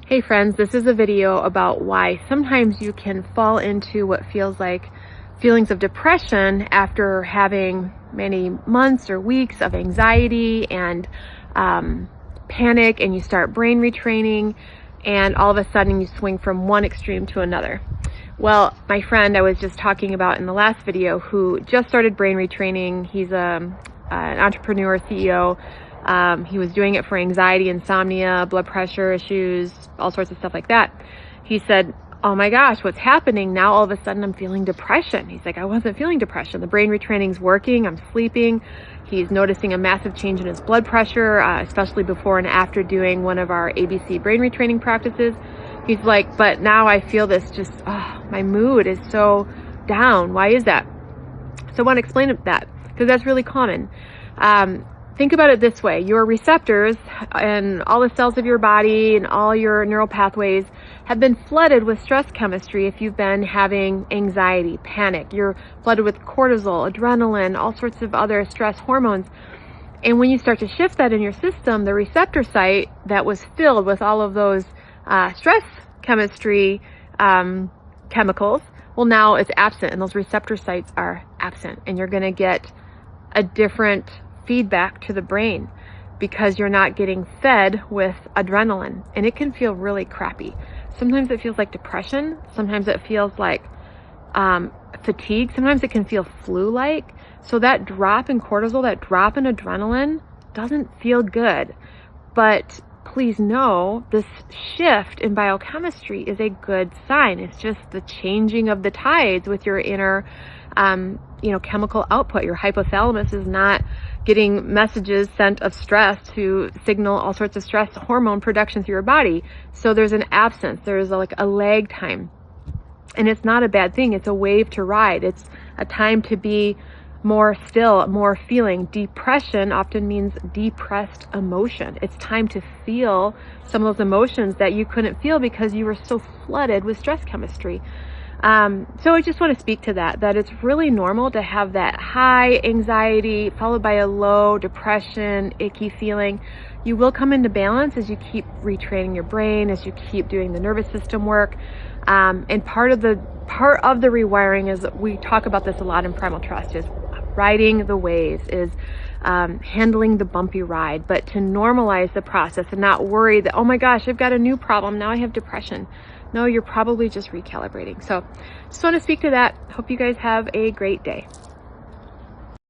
Hey friends, this is a video about why sometimes you can fall into what feels like feelings of depression after having many months or weeks of anxiety and panic, and you start brain retraining, and all of a sudden you swing from one extreme to another. Well, my friend I was just talking about in the last video who just started brain retraining, he's an entrepreneur, CEO. He was doing it for anxiety, insomnia, blood pressure issues, all sorts of stuff like that. He said, oh my gosh, what's happening now? All of a sudden I'm feeling depression. He's like, I wasn't feeling depression. The brain retraining's working. I'm sleeping. He's noticing a massive change in his blood pressure, especially before and after doing one of our ABC brain retraining practices. He's like, but now I feel this just, my mood is so down. Why is that? So I want to explain that because that's really common. Think about it this way. Your receptors and all the cells of your body and all your neural pathways have been flooded with stress chemistry. If you've been having anxiety, panic, you're flooded with cortisol, adrenaline, all sorts of other stress hormones. And when you start to shift that in your system, the receptor site that was filled with all of those stress chemistry chemicals, well, now it's absent, and those receptor sites are absent, and you're going to get a different feedback to the brain because you're not getting fed with adrenaline, and it can feel really crappy. Sometimes it feels like depression. Sometimes it feels like fatigue. Sometimes it can feel flu-like. So that drop in cortisol, that drop in adrenaline doesn't feel good. But please know this shift in biochemistry is a good sign. It's just the changing of the tides with your inner chemical output. Your hypothalamus is not getting messages sent of stress to signal all sorts of stress hormone production through your body. So there's an absence. There's like a lag time. And it's not a bad thing. It's a wave to ride. It's a time to be more still, more feeling. Depression often means depressed emotion. It's time to feel some of those emotions that you couldn't feel because you were so flooded with stress chemistry. So I just want to speak to that it's really normal to have that high anxiety followed by a low depression, icky feeling. You will come into balance as you keep retraining your brain, as you keep doing the nervous system work. And part of the rewiring is, we talk about this a lot in Primal Trust, is riding the waves, is handling the bumpy ride, but to normalize the process and not worry that, oh my gosh, I've got a new problem. Now I have depression. No, you're probably just recalibrating. So just want to speak to that. Hope you guys have a great day.